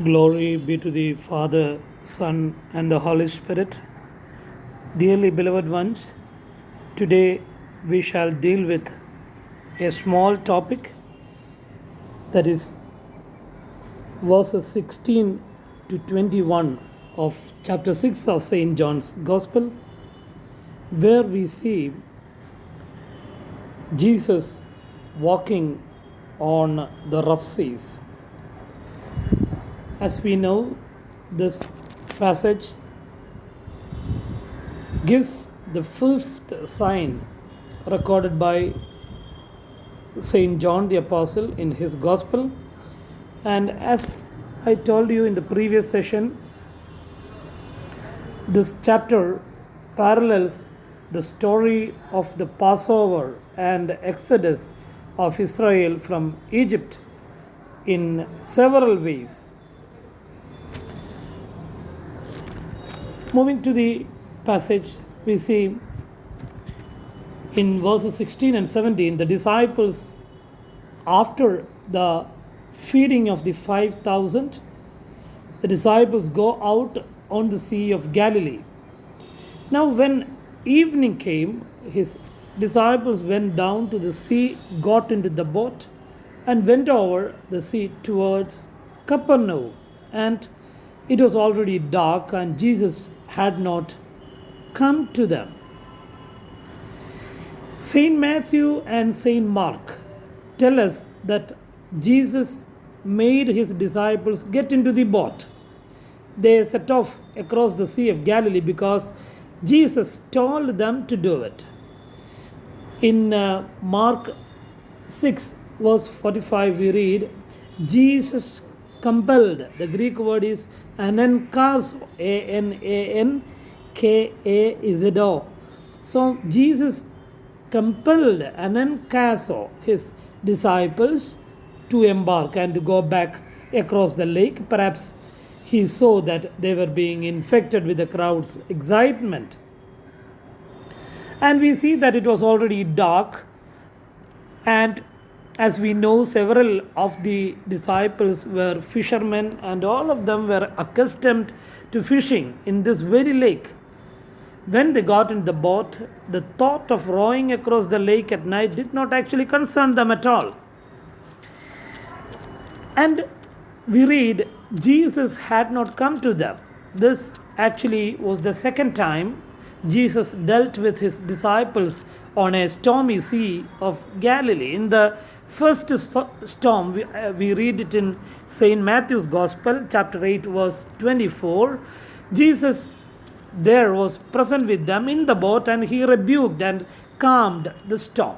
Glory be to the Father, Son, and the Holy Spirit. Dearly beloved ones, today we shall deal with a small topic, that is verses 16 to 21 of chapter 6 of St. John's Gospel, where we see Jesus walking on the rough seas. As we know, this passage gives the fifth sign recorded by St. John the Apostle in his Gospel. And as I told you in the previous session, this chapter parallels the story of the Passover and Exodus of Israel from Egypt in several ways. Moving to the passage, we see in verses 16 and 17, the disciples, after the feeding of the 5,000, the disciples go out on the Sea of Galilee. Now, when evening came, his disciples went down to the sea, got into the boat, and went over the sea towards Capernaum. And it was already dark, and Jesus had not come to them. Saint Matthew and Saint Mark tell us that Jesus made his disciples get into the boat. They set off across the Sea of Galilee because Jesus told them to do it. In Mark 6 verse 45 we read, Jesus compelled. The Greek word is anankazo, A-N-A-N-K-A-Z-O. So Jesus compelled anankazo, his disciples, to embark and to go back across the lake. Perhaps he saw that they were being infected with the crowd's excitement. And we see that it was already dark, and as we know, several of the disciples were fishermen, and all of them were accustomed to fishing in this very lake. When they got in the boat, the thought of rowing across the lake at night did not actually concern them at all. And we read, Jesus had not come to them. This actually was the second time Jesus dealt with his disciples on a stormy sea of Galilee. In the first storm, we read it in St. Matthew's Gospel, chapter 8, verse 24. Jesus there was present with them in the boat, and he rebuked and calmed the storm.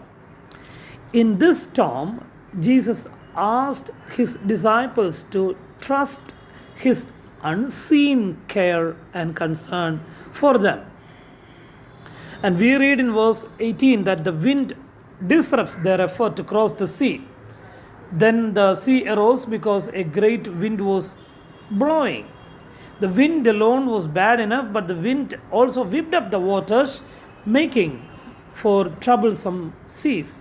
In this storm, Jesus asked his disciples to trust his unseen care and concern for them. And we read in verse 18 that the wind disrupts their effort to cross the sea. Then the sea arose because a great wind was blowing. The wind alone was bad enough, but the wind also whipped up the waters, making for troublesome seas.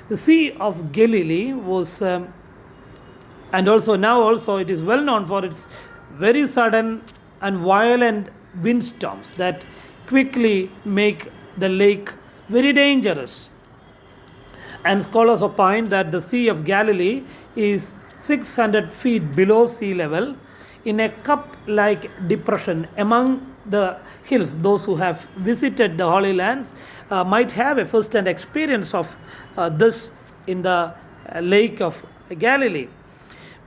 The Sea of Galilee was, and also now also it is well known for its very sudden and violent windstorms that quickly make the lake very dangerous. And scholars opine that the Sea of Galilee is 600 feet below sea level in a cup-like depression among the hills. Those who have visited the Holy Lands might have a first-hand experience of this in the Lake of Galilee.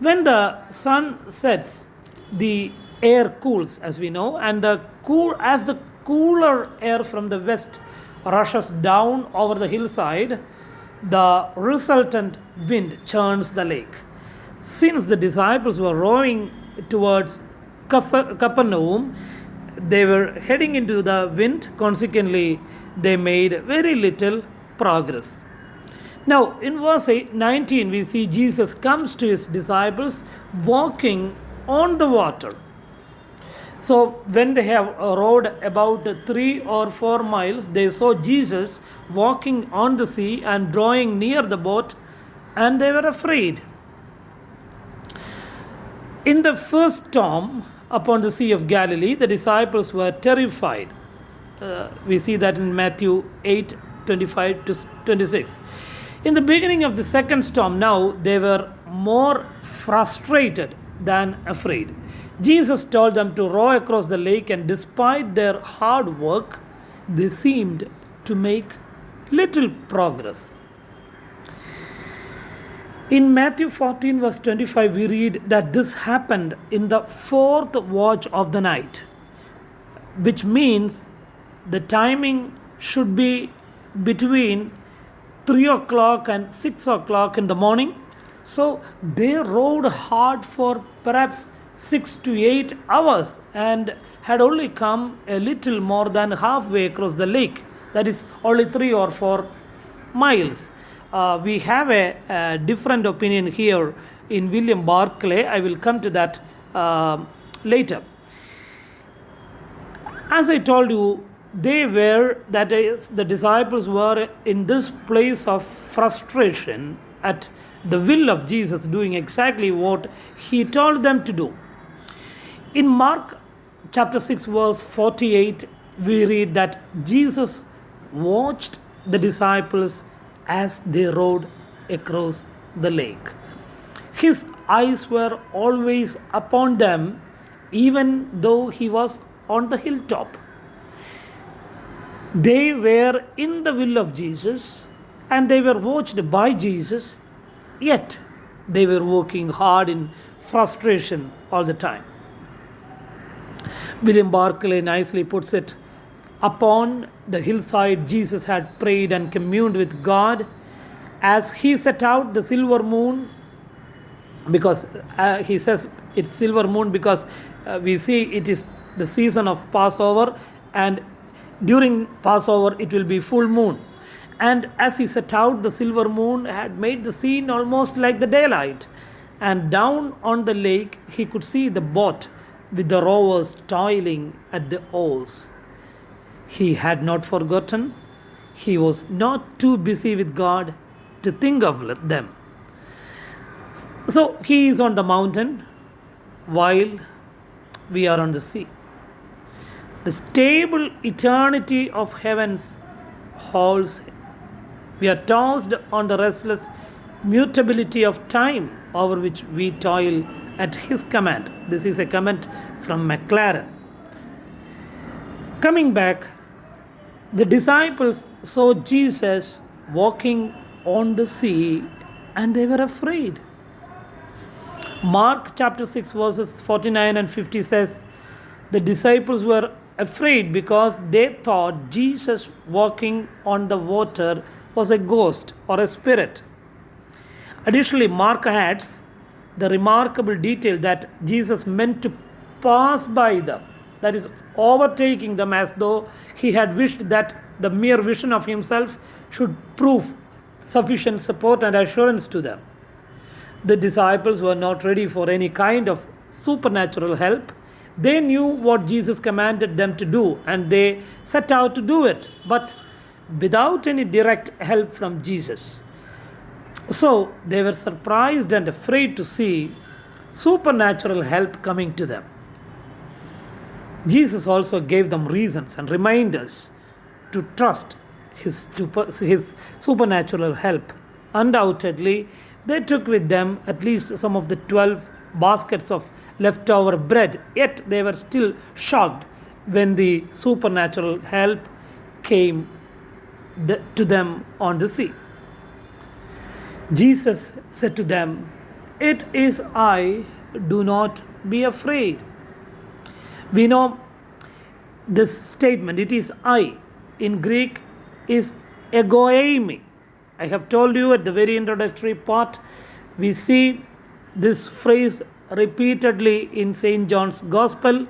When the sun sets, the air cools, as we know, and as the cooler air from the west rushes down over the hillside, the resultant wind churns the lake. Since the disciples were rowing towards Capernaum, they were heading into the wind. Consequently, they made very little progress. Now, in verse 19, we see Jesus comes to his disciples walking on the water. So, when they have rowed about 3 or 4 miles, they saw Jesus walking on the sea and drawing near the boat, and they were afraid. In the first storm upon the Sea of Galilee, the disciples were terrified. We see that in Matthew 8:25 to 26. In the beginning of the second storm, now they were more frustrated than afraid. Jesus told them to row across the lake, and despite their hard work, they seemed to make little progress. In Matthew 14, verse 25, we read that this happened in the fourth watch of the night, which means the timing should be between 3 o'clock and 6 o'clock in the morning. So they rowed hard for perhaps 6 to 8 hours and had only come a little more than halfway across the lake. That is only 3 or 4 miles. We have a different opinion here in William Barclay. I will come to that later. As I told you, that is, the disciples were in this place of frustration at the will of Jesus, doing exactly what he told them to do. In Mark chapter 6, verse 48, we read that Jesus watched the disciples as they rowed across the lake. His eyes were always upon them, even though he was on the hilltop. They were in the will of Jesus and they were watched by Jesus, yet they were working hard in frustration all the time. William Barclay nicely puts it, upon the hillside, Jesus had prayed and communed with God as he set out the silver moon, because he says it's silver moon because we see it is the season of Passover, and during Passover it will be full moon. And as he set out, the silver moon had made the scene almost like the daylight. And down on the lake, he could see the boat with the rowers toiling at the oars. He had not forgotten. He was not too busy with God to think of them. So he is on the mountain while we are on the sea. The stable eternity of heavens holds him. We are tossed on the restless mutability of time over which we toil at his command. This is a comment from Maclaren. Coming back, the disciples saw Jesus walking on the sea and they were afraid. Mark chapter 6 verses 49 and 50 says, the disciples were afraid because they thought Jesus walking on the water was a ghost or a spirit. Additionally, Mark adds the remarkable detail that Jesus meant to pass by them, that is, overtaking them, as though he had wished that the mere vision of himself should prove sufficient support and assurance to them. The disciples were not ready for any kind of supernatural help. They knew what Jesus commanded them to do and they set out to do it, but without any direct help from Jesus. So they were surprised and afraid to see supernatural help coming to them. Jesus also gave them reasons and reminders to trust his supernatural help. Undoubtedly, they took with them at least some of the 12 baskets of leftover bread, yet they were still shocked when the supernatural help came to them on the sea. Jesus said to them, "It is I, do not be afraid." We know this statement, "it is I," in Greek is egoemi. I have told you at the very introductory part, we see this phrase repeatedly in St. John's Gospel,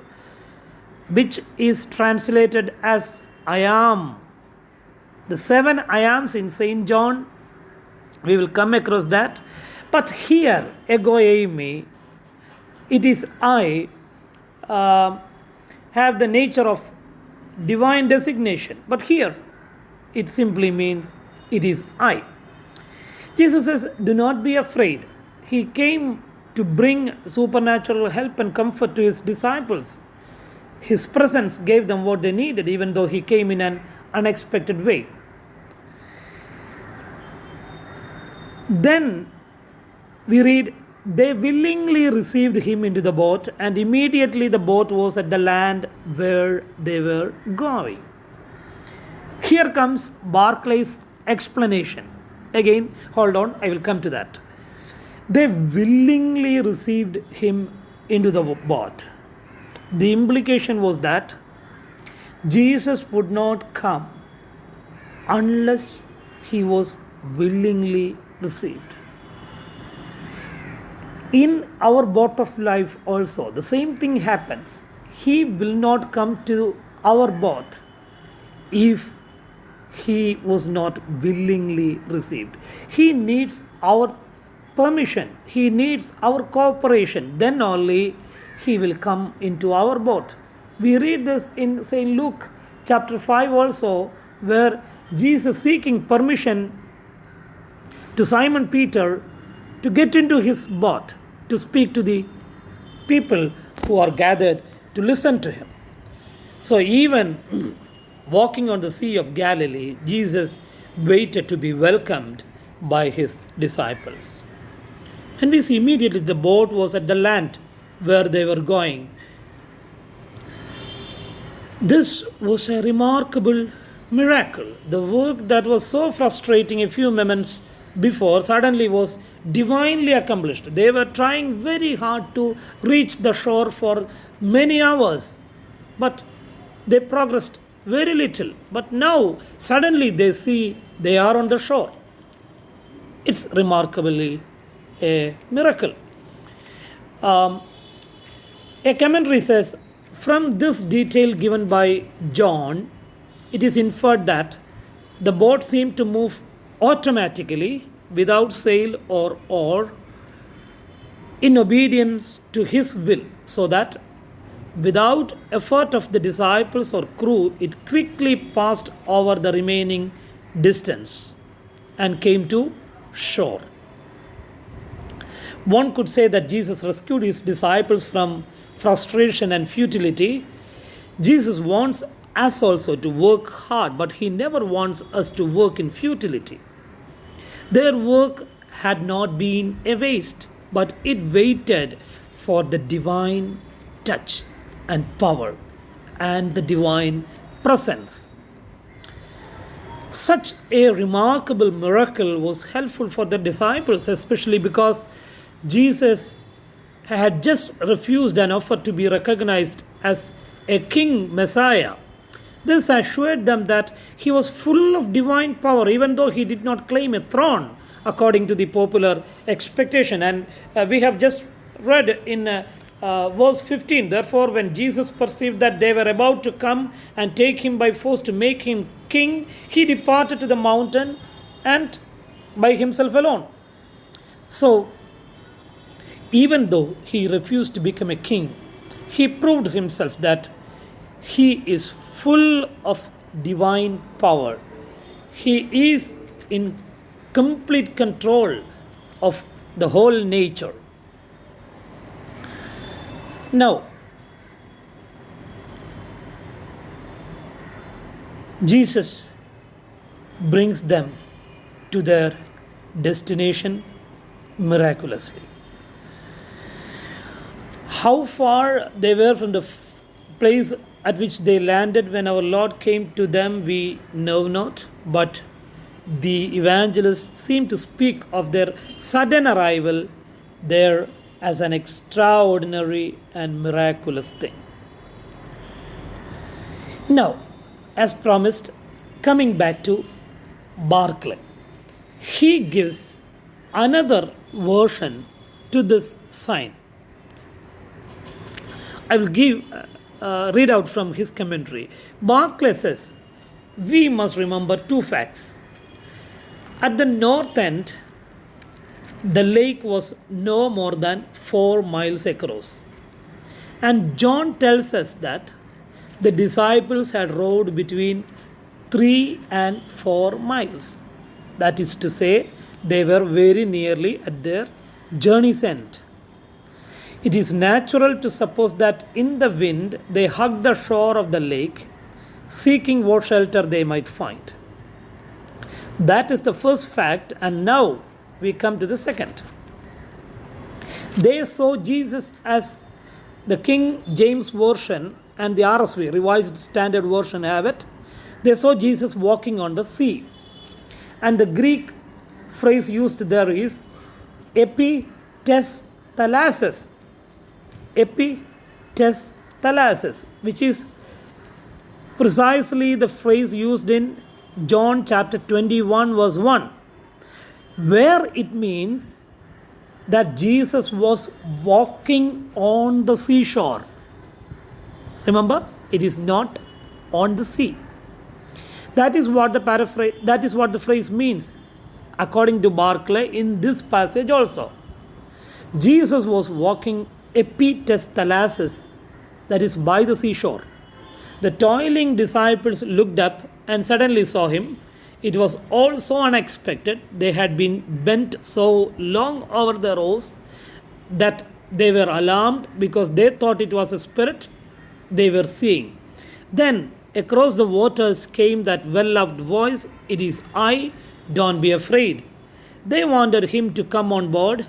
which is translated as I am. The 7 I ams in St. John, we will come across that. But here, egoemi, it is I, have the nature of divine designation. But here, it simply means it is I. Jesus says, do not be afraid. He came to bring supernatural help and comfort to his disciples. His presence gave them what they needed, even though he came in an unexpected way. Then we read, they willingly received him into the boat, and immediately the boat was at the land where they were going. Here comes Barclay's explanation. Again, hold on, I will come to that. They willingly received him into the boat. The implication was that Jesus would not come unless he was willingly received. In our boat of life also, the same thing happens. He will not come to our boat if he was not willingly received. He needs our permission. He needs our cooperation. Then only he will come into our boat. We read this in St. Luke chapter 5 also, where Jesus seeking permission to Simon Peter to get into his boat to speak to the people who are gathered to listen to him. So even walking on the Sea of Galilee, Jesus waited to be welcomed by his disciples. And we see immediately the boat was at the land where they were going. This was a remarkable miracle. The work that was so frustrating a few moments before suddenly was divinely accomplished. They were trying very hard to reach the shore for many hours, but they progressed very little. But now suddenly they see they are on the shore. It's remarkably a miracle. A commentary says, from this detail given by John, it is inferred that the boat seemed to move automatically without sail or oar in obedience to his will, so that without effort of the disciples or crew, it quickly passed over the remaining distance and came to shore. One could say that Jesus rescued his disciples from frustration and futility. Jesus wants us also to work hard, but he never wants us to work in futility. Their work had not been a waste, but it waited for the divine touch and power and the divine presence. Such a remarkable miracle was helpful for the disciples, especially because Jesus had just refused an offer to be recognized as a king Messiah. This assured them that he was full of divine power, even though he did not claim a throne according to the popular expectation. And we have just read in verse 15, therefore, when Jesus perceived that they were about to come and take him by force to make him king, he departed to the mountain and by himself alone. So, even though he refused to become a king, he proved himself that he is full of divine power. He is in complete control of the whole nature. Now, Jesus brings them to their destination miraculously. How far they were from the place at which they landed when our Lord came to them, we know not, but the evangelists seem to speak of their sudden arrival there as an extraordinary and miraculous thing. Now, as promised, coming back to Barclay, he gives another version to this sign. I will read out from his commentary. Barclay says, we must remember two facts. At the north end, the lake was no more than 4 miles across. And John tells us that the disciples had rowed between 3 and 4 miles. That is to say, they were very nearly at their journey's end. It is natural to suppose that in the wind they hugged the shore of the lake, seeking what shelter they might find. That is the first fact, and now we come to the second. They saw Jesus, as the King James Version and the RSV, Revised Standard Version, have it. They saw Jesus walking on the sea. And the Greek phrase used there is epi tes thalasis. Epi tes thalasis, which is precisely the phrase used in John chapter 21 verse 1, where it means that Jesus was walking on the seashore. Remember, it is not on the sea. That is what the phrase means, according to Barclay, in this passage also. Jesus was walking epi tes thalasis, that is by the seashore. The toiling disciples looked up and suddenly saw him. It was all so unexpected. They had been bent so long over their oars that they were alarmed because they thought it was a spirit they were seeing. Then across the waters came that well-loved voice, "It is I, don't be afraid." They wanted him to come on board.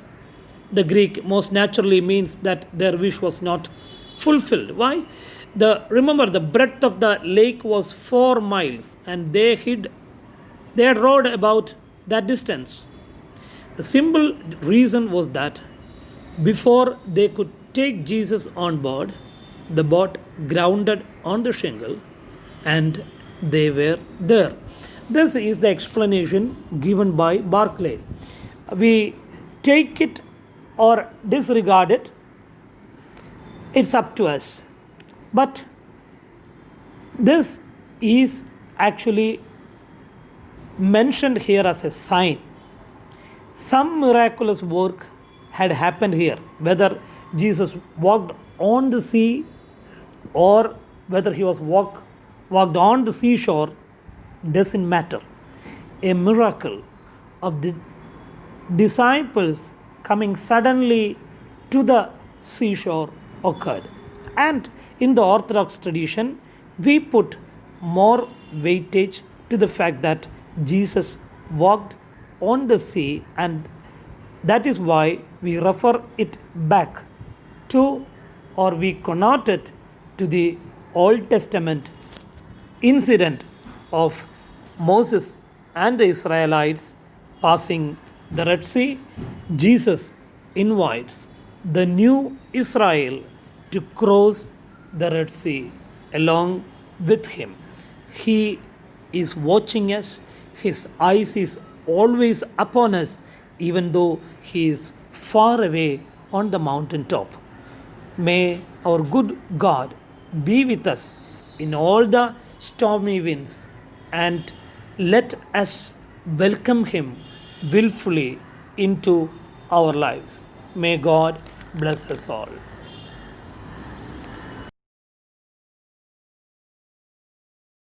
The Greek most naturally means that their wish was not fulfilled. Why? Remember, the breadth of the lake was 4 miles, and they had rowed about that distance. The simple reason was that before they could take Jesus on board, the boat grounded on the shingle and they were there. This is the explanation given by Barclay. We take it or disregard it, it's up to us. But this is actually mentioned here as a sign. Some miraculous work had happened here. Whether Jesus walked on the sea or whether he was walked on the seashore doesn't matter. A miracle of the disciples coming suddenly to the seashore occurred. And in the Orthodox tradition, we put more weightage to the fact that Jesus walked on the sea, and that is why we refer it back to, or we connote it to, the Old Testament incident of Moses and the Israelites passing the Red Sea. Jesus invites the new Israel to cross the Red Sea along with him. He is watching us. His eyes is always upon us, even though he is far away on the mountaintop. May our good God be with us in all the stormy winds, and let us welcome him willfully into our lives. May God bless us all.